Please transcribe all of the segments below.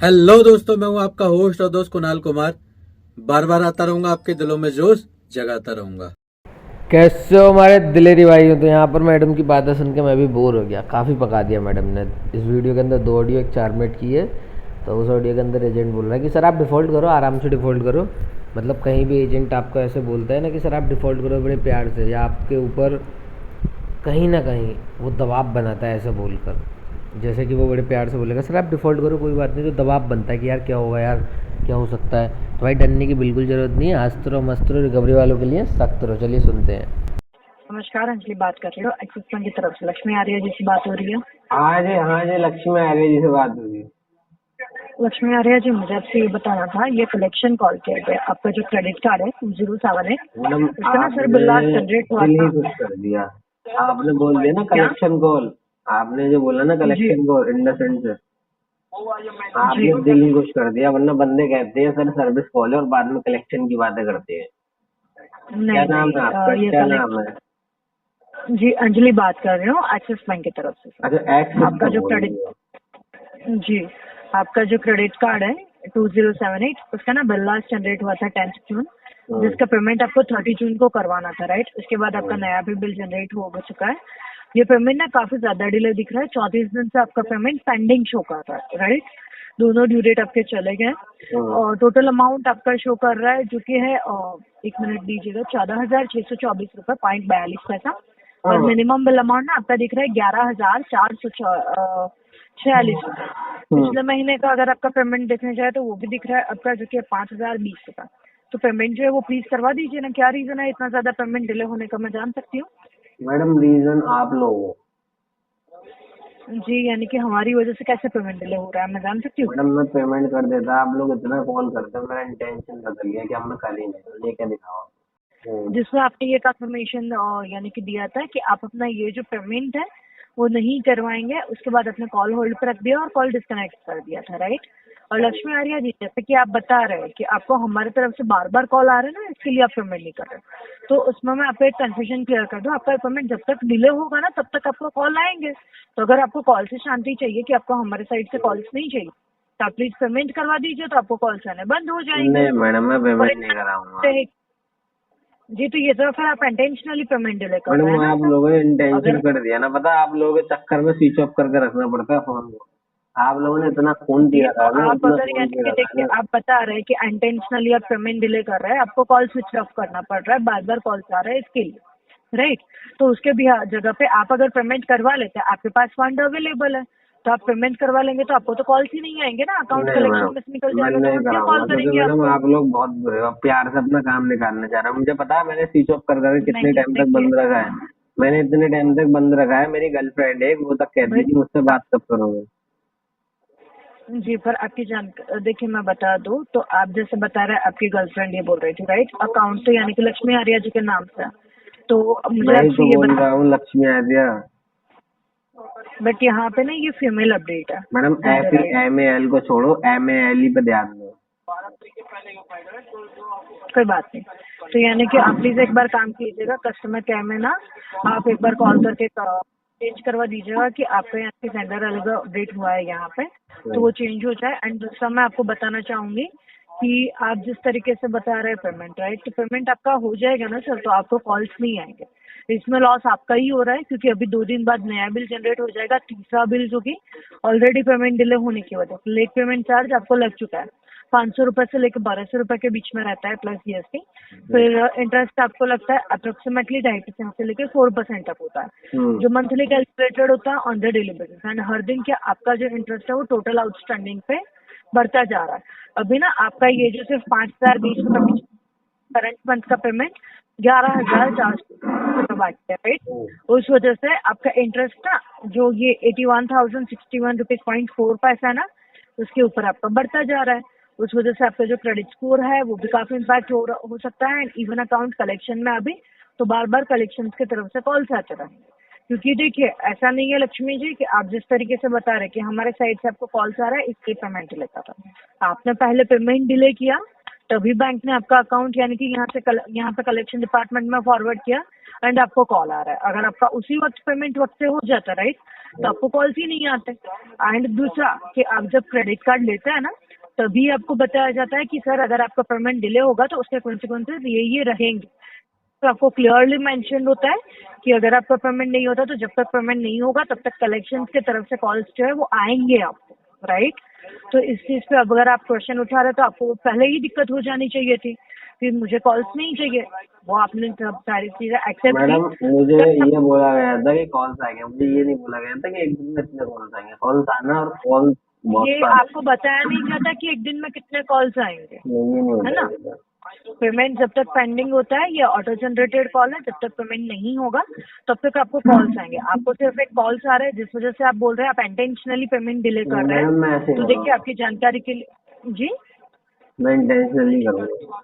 Hello दोस्तों, मैं हूं आपका होस्ट और दोस्त कुणाल कुमार। बार बार आता रहूंगा, आपके दिलों में जोश जगाता रहूंगा। कैसे हो हमारे दिलेरी भाई हो। तो यहाँ पर मैडम की बातें सुन के मैं भी बोर हो गया, काफ़ी पका दिया मैडम ने। इस वीडियो के अंदर 2 ऑडियो एक 4 मिनट की है। तो उस ऑडियो के अंदर एजेंट बोल रहा है कि सर आप डिफ़ॉल्ट करो, आराम से डिफ़ॉल्ट करो। मतलब कहीं भी एजेंट आपको ऐसे बोलता है ना कि सर आप डिफ़ॉल्ट करो बड़े प्यार से, या आपके ऊपर कहीं ना कहीं वो दबाव बनाता है ऐसे बोलकर। जैसे कि वो बड़े प्यार से बोलेगा सर आप डिफ़ॉल्ट करो कोई बात नहीं, तो दबाव बनता है कि यार क्या होगा, यार क्या हो सकता है। तो भाई डरने की बिल्कुल ज़रूरत नहीं है। हंसते रहो, मस्त रहो, रिकवरी वालों के लिए सख्त रहो। चलिए सुनते हैं। नमस्कार, अंजलि बात कर रही हो एक्सिस बैंक की तरफ से। लक्ष्मी आर्य जी से बात हो रही है। हाँ जी लक्ष्मी आर्य जी से बात हुई। लक्ष्मी आर्य जी, मुझे आपसे ये बताना था, ये कलेक्शन कॉल किया गया। आपका जो क्रेडिट कार्ड है 2078, मैडम उसका ना सर बिल आज आपने जनरेट हुआ दिल ही था। खुश कर दिया। आपने बोल दिया ना क्या? Collection call. आपने जो बोला ना जी कलेक्शन कॉल इंडसेंड से, जी। आपने दिल ही खुश कर दिया। वरना बंदे कहते हैं सर सर्विस कॉल है और बाद में कलेक्शन की बातें करते हैं। क्या नहीं नाम नहीं, है आपका, ये क्या नाम है? कलेक्शन। जी, अंजलि बात कर रही हूँ एक्सिस बैंक की तरफ से सर। अच्छा एक्सेस आपका का जो बोल क्रेडिट रही हो। जी, आपका जो क्रेडिट कार्ड है 2078, उसका ना बिल आज जनरेट हुआ था 10 जून, हम्म, जिसका पेमेंट आपको 30 जून को करवाना था, राइट? उसके बाद आपका हम्म, नया भी बिल जनरेट हो चुका है। ये पेमेंट ना काफी ज्यादा डिले दिख रहा है, 34 दिन से आपका पेमेंट पेंडिंग शो कर रहा है, राइट? दोनों ड्यू डेट आपके चले गए हम्म, और टोटल अमाउंट आपका शो कर रहा है जो कि है 1 मिनट दीजिएगा, 14,624 रुपये 42 पैसा। और हम्म, मिनिमम बिल अमाउंट ना आपका दिख रहा है 11,446 रुपये। हम्म। पिछले महीने का अगर आपका पेमेंट देखने जाए तो वो भी दिख रहा है आपका, जो कि 5,020 रुपये। तो पेमेंट जो है वो प्लीज करवा दीजिए ना। क्या रीजन है इतना ज्यादा पेमेंट डिले होने का, मैं जान सकती हूँ? मैडम रीजन आप लोग हो। जी, यानी कि हमारी वजह से कैसे पेमेंट डिले हो रहा है, मैं जान सकती हूँ? मैडम मैं पेमेंट कर देता, आप लोग इतना कॉल करते हो, मेरा इंटेंशन बदल गया कि अब मैं कर ही नहीं, लेके दिखाओ। जिसमें आपने ये कंफर्मेशन यानी कि दिया था कि आप अपना ये जो पेमेंट है वो नहीं करवाएंगे, उसके बाद आपने कॉल होल्ड पर रख दिया और कॉल डिस्कनेक्ट कर दिया था, राइट? और लक्ष्मी आर्या जी, जैसे कि आप बता रहे हैं कि आपको हमारी तरफ से बार बार कॉल आ रहे हैं ना, इसके लिए आप पेमेंट नहीं कर रहे, तो उसमें मैं आपको एक कंफ्यूजन क्लियर कर दूं। आपका पेमेंट जब तक डिले होगा ना तब तक आपको कॉल आएंगे। तो अगर आपको कॉल से शांति चाहिए कि आपको हमारे साइड से कॉल्स नहीं चाहिए, तो आप प्लीज पेमेंट करवा दीजिए, तो आपको कॉल्स आने बंद हो जाएंगे। नहीं मैडम मैं और पेमेंट नहीं कराऊंगा। एक जी, तो ये तो फिर आप इंटेंशनली पेमेंट डिले कर रहे मैडम हैं ना आप सर। लोगों ने इंटेंशन अगर कर दिया ना, पता आप लोगों के चक्कर में स्विच ऑफ करके रखना पड़ता है फोन को। आप लोगों ने इतना खून जी, पिया तो था ना, आप इतना अगर खून यानी कि पिया था देखिए, ना। आप बता रहे हैं कि इंटेंशनली आप पेमेंट डिले कर रहे हैं, आपको कॉल स्विच ऑफ करना पड़ रहा है, बार बार कॉल्स आ रहे हैं इसके लिए, राइट? तो उसके भी जगह पे आप अगर पेमेंट करवा लेते हैं, आपके पास फंड अवेलेबल है, तो आप पेमेंट करवा लेंगे तो आपको तो कॉल्स ही नहीं आएंगे ना, अकाउंट नहीं कलेक्शन मैडम में से निकल मैं जाएगा तो नहीं हम क्यों कॉल कराऊंगा, क्योंकि करेंगे मैडम आपको? आप लोग बहुत बुरे हो, प्यार से अपना काम निकालना चाह रहे हैं। मुझे पता है मैंने स्विच ऑफ कर करके कितने नहीं टाइम तक देखिए बंद रखा है। मैंने इतने टाइम तक बंद रखा है, मेरी गर्लफ्रेंड है वो तक कहती है भाई, कि मुझसे बात कब करोगे। जी, पर आपकी जान देखिए, मैं बता दूं तो आप जैसे बता रहे हैं आपकी गर्लफ्रेंड ये बोल रही थी, राइट? अकाउंट तो यानी कि लक्ष्मी आर्या जी के नाम से है। तो अब मुझे मैं ही तो आपसे ये बोल बता, रहा हूँ लक्ष्मी आद्या। बट यहाँ पे ना ये फीमेल अपडेट है madam in the F right. M A L को छोड़ो, एम ए एल ही पे ध्यान दो। कोई बात नहीं। तो यानी कि आप प्लीज एक बार काम कीजिएगा, कस्टमर केयर में ना आप एक बार कॉल करके चेंज करवा दीजिएगा कि आपका यहाँ पे सेंडर अलग अपडेट हुआ है यहाँ पे, तो वो चेंज हो जाए। एंड दूसरा मैं आपको बताना चाहूंगी कि आप जिस तरीके से बता रहे हैं पेमेंट, राइट, तो पेमेंट आपका हो जाएगा ना सर, तो आपको कॉल्स नहीं आएंगे। इसमें लॉस आपका ही हो रहा है, क्योंकि अभी 2 दिन बाद नया बिल जनरेट हो जाएगा, तीसरा बिल जो कि ऑलरेडी पेमेंट डिले होने की वजह से लेट पेमेंट चार्ज आपको लग चुका है। 500 रुपए से लेकर 1200 रुपए के बीच में रहता है प्लस जीएसटी। फिर इंटरेस्ट आपको लगता है अप्रोक्सीमेटली 2.5% से लेकर 4% तक होता है, जो मंथली कैलकुलेटेड होता है on the daily basis. And हर दिन क्या आपका जो इंटरेस्ट है वो टोटल आउटस्टैंडिंग पे बढ़ता जा रहा है। अभी ना आपका ये जो सिर्फ 5,020 रुपए करंट मंथ का पेमेंट 11,400 बाकी है, राइट? उस वजह से आपका इंटरेस्ट ना जो ये 81,061 रुपीज 0.4 पैसा है ना, उसके ऊपर आपका बढ़ता जा रहा है। उस वजह से आपका जो क्रेडिट स्कोर है वो भी काफी इम्पैक्ट हो सकता है। एंड इवन अकाउंट कलेक्शन में अभी तो बार बार कलेक्शन की तरफ से कॉल्स आते रहेंगे, क्योंकि देखिए ऐसा नहीं है लक्ष्मी जी कि आप जिस तरीके से बता रहे कि हमारे साइड से आपको कॉल्स आ रहा है इसलिए पेमेंट डिले कर रहा है। आपने पहले पेमेंट डिले किया, तभी बैंक ने आपका अकाउंट यानी कि यहाँ पे कलेक्शन डिपार्टमेंट में फॉरवर्ड किया एंड आपको कॉल आ रहा है। अगर आपका उसी वक्त पेमेंट वक्त से हो जाता, राइट, तो आपको कॉल्स ही नहीं आते। एंड दूसरा कि आप जब क्रेडिट कार्ड लेते हैं ना, तभी आपको बताया जाता है कि सर अगर आपका पेमेंट डिले होगा तो उसके कॉन्सिक्वेंसेस ये रहेंगे। तो आपको क्लियरली मेंशन होता है कि अगर आपका पेमेंट नहीं होता तो जब तक पेमेंट नहीं होगा तब तक कलेक्शंस की तरफ से कॉल्स जो है वो आएंगे आपको, राइट। तो इस चीज पे अब अगर आप क्वेश्चन उठा रहे तो आपको पहले ही दिक्कत हो जानी चाहिए थी कि मुझे कॉल्स नहीं चाहिए, वो आपने सब सारी चीजें एक्सेप्ट मैडम की। मुझे ये बोला गया था कि कॉल्स आएंगे, मुझे ये नहीं बोला गया था कि एक दिन में इतने कॉल्स आएंगे। कॉल्स आना और कॉल बहुत ये सारे, आपको बताया नहीं जाता कि एक दिन में कितने कॉल्स आएंगे, ये नहीं है ना। होता। पेमेंट जब तक पेंडिंग होता है ये ऑटो जनरेटेड कॉल है, जब तक पेमेंट नहीं होगा तब तक आपको कॉल्स आएंगे। आपको सिर्फ एक कॉल्स आ रहे हैं जिस वजह से आप बोल रहे हैं आप इंटेंशनली पेमेंट डिले कर रहे मैडम मैं हैं। ऐसे ही तो बोला, देखिए आपकी जानकारी के लिए जी, मैं इंटेंशनली करूँगा।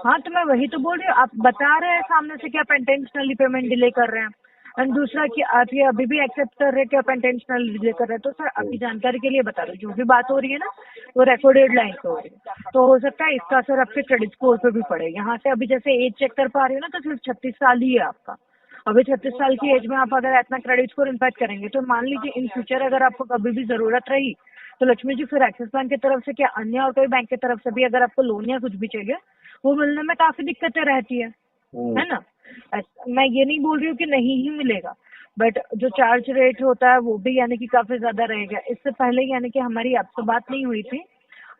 हाँ तो मैं वही तो बोल रही हूँ, आप बता रहे हैं सामने से कि आप इंटेंशनली पेमेंट डिले कर रहे हैं। एंड दूसरा कि आप ये अभी भी एक्सेप्ट कर रहे हैं कि आप इंटेंशनली डिले कर रहे हैं। तो सर आपकी जानकारी के लिए बता दो, जो भी बात हो रही है ना वो रिकॉर्डेड लाइन पे हो रही है, तो हो सकता है इसका असर आपके क्रेडिट स्कोर पे भी पड़े। यहाँ से अभी जैसे एज चेक कर पा रही हो ना तो सिर्फ 36 साल ही है आपका। अभी 36 साल की एज में आप अगर इतना क्रेडिट स्कोर इम्पैक्ट करेंगे तो मान लीजिए इन फ्यूचर अगर आपको कभी भी जरूरत रही तो लक्ष्मी जी फिर एक्सिस बैंक की तरफ से क्या अन्य और कोई बैंक की तरफ से भी अगर आपको लोन या कुछ भी चाहिए वो मिलने में काफी दिक्कतें रहती है ना। मैं ये नहीं बोल रही हूँ कि नहीं ही मिलेगा, बट जो चार्ज रेट होता है वो भी यानी कि काफी ज्यादा रहेगा। इससे पहले यानी कि हमारी आपसे बात नहीं हुई थी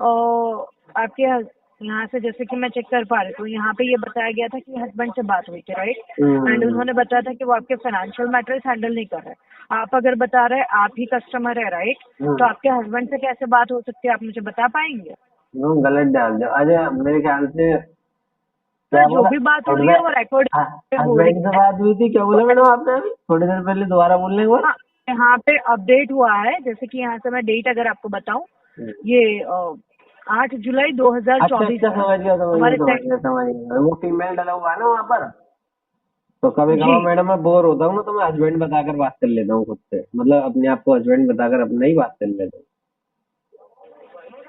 और आपके यहाँ से जैसे कि मैं चेक कर पा रही हूँ, यहाँ पे ये बताया गया था कि हस्बैंड से बात हुई थी, राइट। एंड उन्होंने बताया था कि वो आपके फाइनेंशियल मैटर्स हैंडल नहीं कर रहे। आप अगर बता रहे आप ही कस्टमर है, राइट, तो आपके हस्बैंड से कैसे बात हो सकती है, आप मुझे बता पाएंगे। वो गलत डाल दो। अजय मेरे ख्याल से क्या सर जो बोला, भी बात हो रही है वो रिकॉर्ड हो रही हस्बैंड से बात हुई थी, क्या बोला मैडम आपने अभी थोड़ी देर पहले, दोबारा बोलने को। हाँ, यहाँ पे अपडेट हुआ है। जैसे कि यहाँ से मैं डेट अगर आपको बताऊं, ये 8 जुलाई 2024 अच्छा समझ गया हमारे समझ गया। वो फीमेल डला हुआ है ना वहाँ पर, तो कभी जी। कभार मैडम मैं बोर होता हूँ ना तो मैं हस्बैंड बताकर बात कर लेता हूँ खुद से, मतलब अपने आप को हस्बैंड बताकर अपना ही बात कर लेता हूँ।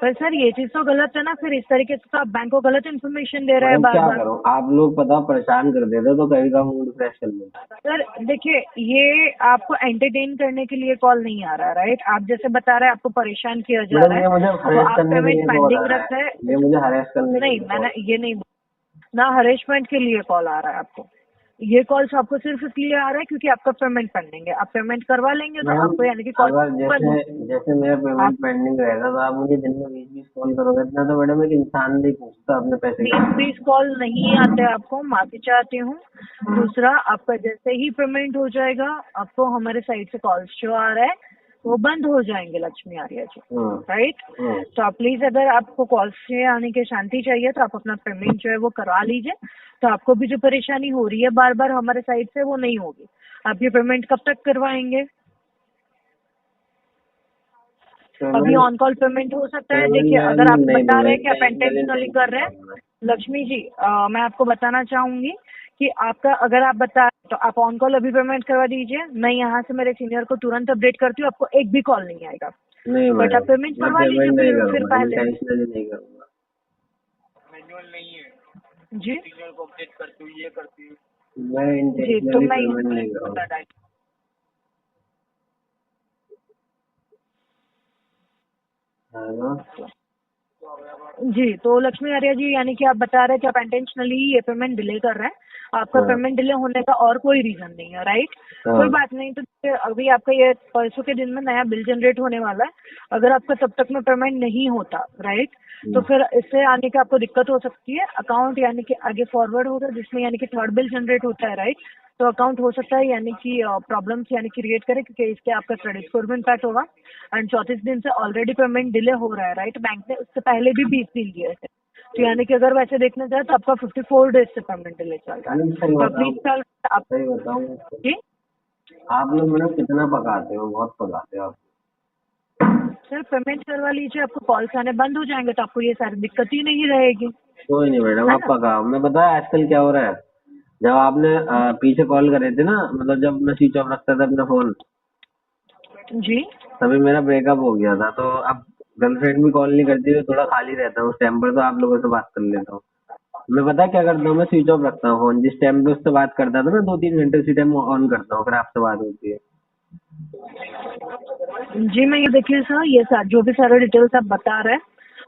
पर सर ये चीज तो गलत है ना, फिर इस तरीके से तो आप बैंक को गलत इन्फॉर्मेशन दे रहे हैं मैडम बार क्या बार। करूँ, आप लोग पता परेशान कर देते हो तो कभी का मूड फ्रेश कर लेता। सर देखिए ये आपको एंटरटेन करने के लिए कॉल नहीं आ रहा, राइट। आप जैसे बता रहे हैं आपको परेशान किया जा मैडम रहा ये मुझे है, तो हरेस आप करने के पेमेंट लिए कॉल आ पेंडिंग रहा रखते है, हैं। ये मुझे हरेस करने के नहीं, लिए मैंने ये नहीं ना हरेसमेंट के लिए कॉल आ रहा है आपको। ये कॉल्स आपको सिर्फ इसलिए आ रहा है क्योंकि आपका पेमेंट पेंडिंग है। आप पेमेंट करवा लेंगे तो मैडम आपको यानी कि कॉल अगर जैसे जैसे मेरा पेमेंट आप पेंडिंग रहेगा तो आप मुझे दिन में 20-20 कॉल करोगे, इतना तो मैडम एक इंसान नहीं पूछता अपने पैसे का। 20-20 कॉल नहीं आते आपको, माफी चाहती हूँ। दूसरा आपका जैसे ही पेमेंट हो जाएगा आपको हमारे साइड से कॉल्स जो आ रहा है वो बंद हो जाएंगे लक्ष्मी आर्या जी, राइट। तो आप प्लीज अगर आपको कॉल्स से आने की शांति चाहिए तो आप अपना पेमेंट जो है वो करवा लीजिए, तो आपको भी जो परेशानी हो रही है बार बार हमारे साइड से वो नहीं होगी। आप ये पेमेंट कब तक करवाएंगे? अभी ऑन कॉल पेमेंट हो सकता है। देखिए अगर आप बता रहे हैं कि आप इंटेंशनली कर रहे हैं, लक्ष्मी जी मैं आपको बताना चाहूंगी कि आपका अगर आप बता तो आप ऑन कॉल अभी पेमेंट करवा दीजिए। मैं यहाँ से मेरे सीनियर को तुरंत अपडेट करती हूँ, आपको एक भी कॉल नहीं आएगा। नहीं बट आप मैडम पेमेंट मैं करवा लीजिए पेमेंट नहीं फिर करूँगा, पहले इंटेंशनली नहीं करूँगा। जी मैं जी। तो इंटेंशनली मैं पेमेंट नहीं करूँगा। है ना? जी, तो लक्ष्मी आर्या जी यानी कि आप बता रहे हैं कि आप इंटेंशनली ये पेमेंट डिले कर रहे हैं। आपका पेमेंट डिले होने का और कोई रीजन नहीं है, राइट। कोई बात नहीं। तो फिर अभी आपका ये परसों के दिन में नया बिल जनरेट होने वाला है। अगर आपका तब तक में पेमेंट नहीं होता, राइट, तो फिर इससे आने की आपको दिक्कत हो सकती है। अकाउंट यानी कि आगे फॉरवर्ड होगा जिसमें यानी कि थर्ड बिल जनरेट होता है, राइट। तो अकाउंट हो सकता है यानी कि प्रॉब्लम्स यानी क्रिएट करे क्योंकि इसके आपका क्रेडिट स्कोर में इम्पैक्ट होगा। एंड 34 दिन से ऑलरेडी पेमेंट डिले हो रहा है, राइट। बैंक ने उससे पहले भी 20 दिन लिए थे। तो यानी कि अगर वैसे देखने जाए तो आपका 54 डेज से पेमेंट डिले चल रहा है। तो प्लीज सर आप सही बताऊँ, जी आप लोग मैडम कितना पकाते हो, बहुत पकाते हो आप। सर पेमेंट करवा लीजिए, आपको कॉल्स आने बंद हो जाएंगे तो आपको ये सारी दिक्कत ही नहीं रहेगी। कोई नहीं मैडम, आप पकाओ। मैं बताया आजकल क्या हो रहा है, जब आपने पीछे कॉल करे थे ना, मतलब जब मैं स्विच ऑफ रखता था अपना फोन, जी तभी मेरा ब्रेकअप हो गया था। तो अब गर्लफ्रेंड भी कॉल नहीं करती तो थोड़ा खाली रहता हूँ उस टाइम पर, तो आप लोगों से बात कर लेता हूँ। मैं पता है क्या करता हूँ, मैं स्विच ऑफ रखता हूँ फोन। जिस टाइम पे उससे बात करता था ना 2-3 घंटे, उसी टाइम ऑन करता हूँ, फिर आपसे बात होती है। जी मैं ये देखिए सर, ये जो भी सारे डिटेल्स आप बता रहे हैं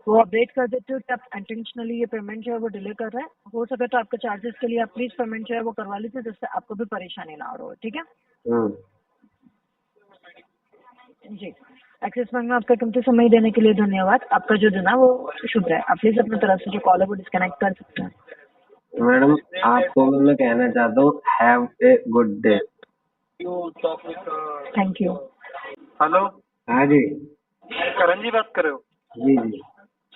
वो अपडेट कर देते हो कि आप इंटेंशनली ये पेमेंट जो है वो डिले कर रहे हैं। हो सके तो आपके चार्जेस के लिए आप प्लीज पेमेंट जो है वो करवा लीजिए, जिससे आपको भी परेशानी ना हो, ठीक है हम्म। जी। एक्सिस बैंक में आपका कीमती समय देने के लिए धन्यवाद। आपका जो दिन है वो शुभ रहे। आप प्लीज अपनी तरफ से जो कॉल है वो डिस्कनेक्ट कर सकते हैं। मैडम आपको मैं कहना चाहता हूँ, have a good day. Thank you. Hello, हाँ जी। करण जी बात कर रहे हो? जी जी।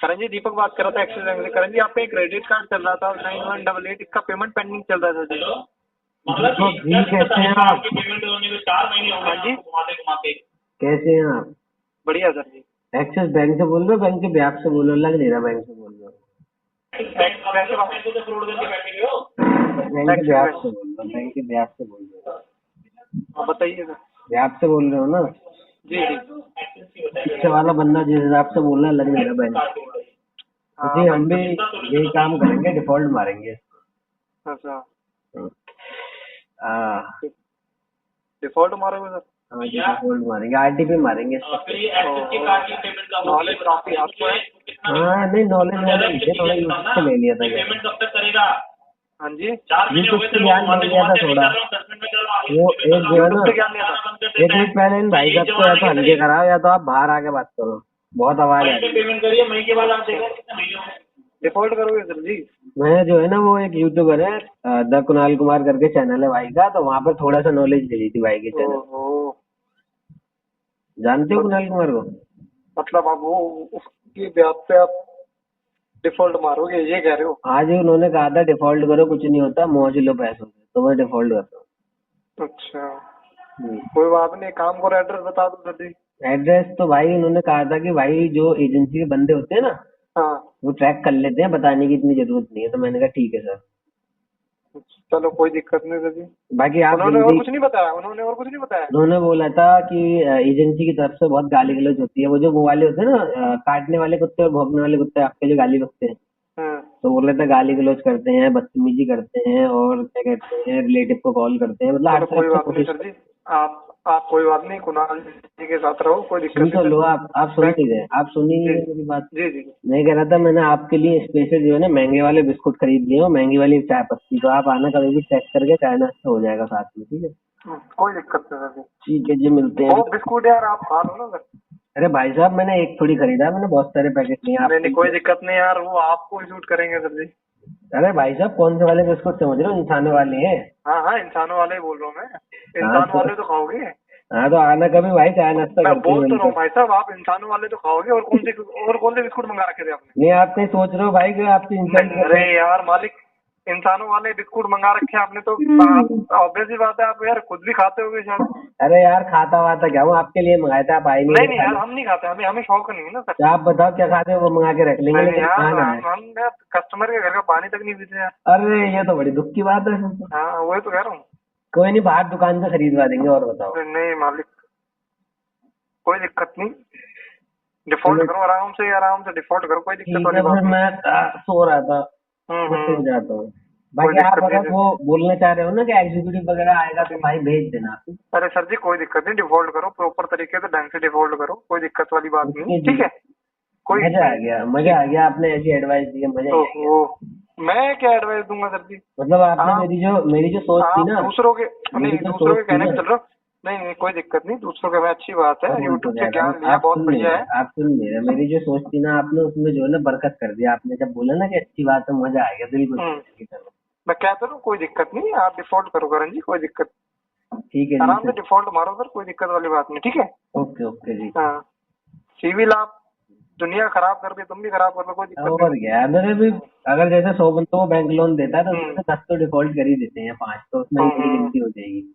करण जी, दीपक बात कर रहा था एक्सिस बैंक से। करण जी, आपका एक क्रेडिट कार्ड चल रहा था 9188, इसका पेमेंट पेंडिंग चल रहा था जी। दीपक जी कैसे हैं आप? हाँ जी, कैसे हैं आप? बढ़िया सर जी। एक्सिस बैंक से बोल रहे हो, बैंक के ब्याज से बोल रहे हो, लग नहीं रहा बैंक से बोल रहे हो। बैंक के बैंक के ब्याज से बोल रहे हो, बैंक के ब्याज से बोल रहे हो। हाँ बताइए सर। ब्याज से बोल रहे हो ना? जी जी। पीछे वाला बंदा जिस हिसाब से बोल रहा है लग नहीं रहा बैंक। हाँ, जी हम भी यही काम करेंगे, डिफॉल्ट मारेंगे। अच्छा, हाँ डिफॉल्ट मारोगे सर? हाँ जी, डिफॉल्ट मारेंगे, आरटीपी मारेंगे। नॉलेज काफी आपको है। हाँ नहीं, नॉलेज मुझे थोड़ा यूट्यूब से ले लिया था। हाँ जी, यूट्यूब से ज्ञान ले लिया था थोड़ा। वो एक जो है ना, यूट्यूब से ज्ञान लिया था। एक मिनट पहले इन भाई साहब को या तो हल्के कराओ या तो आप बाहर आके बात करो, बहुत आवाज आ रही है। डिफॉल्ट करोगे सर जी? मैं जो है ना, वो एक यूट्यूबर है द कुणाल कुमार करके चैनल है भाई का, तो वहाँ पर थोड़ा सा नॉलेज ले ली थी भाई के चैनल। ओहो, जानते हो कुणाल कुमार को? मतलब आप वो उसकी ब्याज पे आप डिफॉल्ट मारोगे, ये कह रहे हो? आज ही उन्होंने कहा था डिफॉल्ट करो, कुछ नहीं होता, मौज लो पैसों से, तो मैं डिफॉल्ट करता हूँ। अच्छा, कोई बात नहीं, काम करो, एड्रेस बता दो सर जी। एड्रेस तो भाई उन्होंने कहा था कि भाई जो एजेंसी के बंदे होते हैं ना, हाँ, वो ट्रैक कर लेते हैं, बताने की इतनी जरूरत नहीं है, तो मैंने कहा ठीक है सर। चलो कोई दिक्कत नहीं सर जी। बाकी आप उन्होंने और जल्दी, कुछ नहीं बताया? उन्होंने और कुछ नहीं बताया? उन्होंने बोला था कि एजेंसी की तरफ से बहुत गाली गलौज होती है, वो जो वो वाले होते हैं ना काटने वाले कुत्ते और भौंकने वाले कुत्ते, आपके जो गाली बकते हैं, हाँ, तो बोल रहे थे गाली गलौज करते हैं, बदतमीजी करते हैं, और क्या कहते हैं रिलेटिव को कॉल करते हैं, मतलब हर चलो कोई तरफ से बात नहीं कोशिश। सर जी। आप कोई बात नहीं, कुणाल जी के साथ रहो, कोई दिक्कत सुन तो नहीं लो, सर। आप सुन नहीं रहे, आप सुनिए जी मेरी बात। जी जी। मैं कह रहा था मैंने आपके लिए स्पेशल जो है ना महंगे वाले बिस्कुट खरीद लिए हो, महंगी वाली चाय पत्ती, तो आप आना कभी भी चेक करके, चाय नाश्ता हो जाएगा साथ में, ठीक है? कोई दिक्कत नहीं सर जी। ठीक है जी, मिलते हैं। वो बिस्कुट यार आप खा लो ना सर। अरे भाई साहब, मैंने एक थोड़ी खरीदा, मैंने बहुत सारे पैकेट लिए नहीं नहीं, कोई आप। दिक्कत नहीं यार, वो आपको ही सूट करेंगे सर जी। अरे भाई साहब, कौन से वाले बिस्कुट समझ रहे हो? इंसानों वाले हैं। हाँ हाँ, इंसानों वाले ही बोल रहा हूँ मैं। इंसान तो- वाले तो खाओगे? हाँ तो आना कभी भाई, चाय नाश्ता मैं करते हैं बोल तो रहा हूँ मिलकर। भाई साहब, आप इंसानों वाले तो खाओगे। और कौन से बिस्कुट मंगा रखे थे आपने? नहीं, आप कहीं सोच रहे हो भाई कि आपसे इंसल्ट नहीं, कर अरे रहे हैं? यार मालिक, इंसानों वाले बिस्कुट मंगा रखे हैं आपने, तो ऑब्वियस ही बात है, आप यार खुद भी खाते होगे शायद। अरे यार, खाता वाता क्या हूँ, आपके लिए मंगाए थे, आप आए नहीं नहीं नहीं यार, हम नहीं खाते, हमें शौक नहीं है ना सर। तो आप बताओ क्या खाते हो, वो मंगा के रख लेंगे, नहीं लेकिन यार, खाना है। हम यार कस्टमर के घर का पानी तक नहीं पीते यार। अरे ये तो बड़ी दुख की बात है। हाँ, वही तो कह रहा हूँ। कोई नहीं, बाहर दुकान से खरीदवा देंगे, और बताओ। नहीं मालिक, कोई दिक्कत नहीं, डिफॉल्ट करो आराम से डिफॉल्ट करो, कोई दिक्कत ठीक वाली है, बात फिर नहीं। मैं सो रहा था, मैं फिर जाता हूँ। बाकी आप दिक्कत नहीं अगर है। वो बोलना चाह रहे हो ना कि एग्जीक्यूटिव वगैरह आएगा, तो भाई भेज देना आप। अरे सर जी, कोई दिक्कत नहीं, डिफॉल्ट करो प्रॉपर तरीके से, ढंग से डिफॉल्ट करो, कोई दिक्कत वाली बात नहीं, ठीक है? कोई मजा आ गया, आपने ऐसी एडवाइस दी है, मजा आ गया। तो मैं क्या एडवाइस दूंगा सर जी? मतलब आपने आप- मेरी जो सोच थी आप ना, दूसरों के मेरी जो दूसरों के सोच थी कहने ना, पे चल रहे हो। नहीं नहीं, कोई दिक्कत नहीं, दूसरों के में अच्छी बात है, यूट्यूब से ज्ञान लिया, बहुत बढ़िया है। आप सुन नहीं रहे, मेरी जो सोच थी ना, आपने उसमें जो है ना बरकत कर दिया। आपने जब बोला ना कि अच्छी बात है, मजा आ गया, दिल को छू गया। मैं कहता हूँ कोई दिक्कत नहीं, आप डिफॉल्ट करो करण जी, कोई दिक्कत। ठीक है आराम जी, से डिफॉल्ट मारो सर, कोई दिक्कत वाली बात नहीं, ठीक है? ओके ओके जी। हाँ, सिविल आप दुनिया खराब कर दी, तुम भी खराब कर लो, कोई दिक्कत और नहीं। क्या, मेरे भी अगर जैसे 100 बंदों को बैंक लोन देता है, तो उसमें से 10 तो डिफॉल्ट कर ही देते हैं, 5 तो उसमें ही मेरी गिनती हो जाएगी।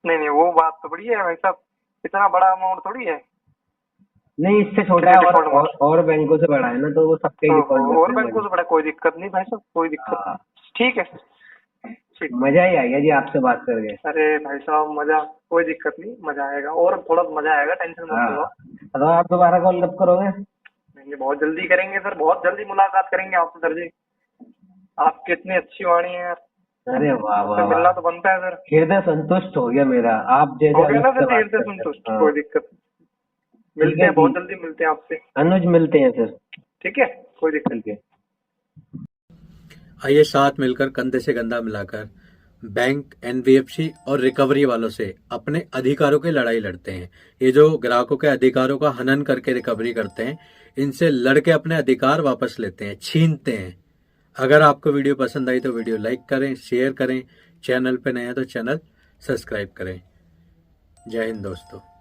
नहीं नहीं, वो बात तो बढ़िया है भाई साहब, इतना बड़ा अमाउंट थोड़ी है। नहीं, इससे छोटा है, और बैंकों से बड़ा है ना, तो वो सबके डिफॉल्ट और बैंकों से बड़ा, कोई दिक्कत नहीं भाई साहब, कोई दिक्कत नहीं। ठीक है, ठीक। मजा ही आ गया जी आपसे बात करके। अरे भाई साहब, मजा, कोई दिक्कत नहीं, मजा आएगा, और थोड़ा मजा आएगा, टेंशन मत लो। तो आप दोबारा कॉल कब करोगे? नहीं, बहुत जल्दी करेंगे सर, बहुत जल्दी मुलाकात करेंगे आपसे सर जी। आपकी इतनी अच्छी वाणी है यार। अरे वाह वाह तो मिलना वाह, तो बनता है सर। हृदय संतुष्ट हो गया मेरा, आप जैसे हो गया ना अनुज से सर, बात धीरे से करते हैं। संतुष्ट, हाँ, कोई दिक्कत नहीं। मिलते हैं, बहुत जल्दी मिलते हैं आपसे। अनुज मिलते हैं फिर। ठीक है, कोई दिक्कत नहीं। ठीक है। आइए साथ मिलकर कंधे से कंधा मिलाकर बैंक, एनबीएफसी और रिकवरी वालों से अपने अधिकारों की लड़ाई लड़ते हैं। ये जो ग्राहकों के अधिकारों का हनन करके रिकवरी करते हैं, इनसे लड़के अपने अधिकार वापस लेते हैं, छीनते हैं। अगर आपको वीडियो पसंद आई तो वीडियो लाइक करें, शेयर करें, चैनल पे नए हैं तो चैनल सब्सक्राइब करें। जय हिंद दोस्तों।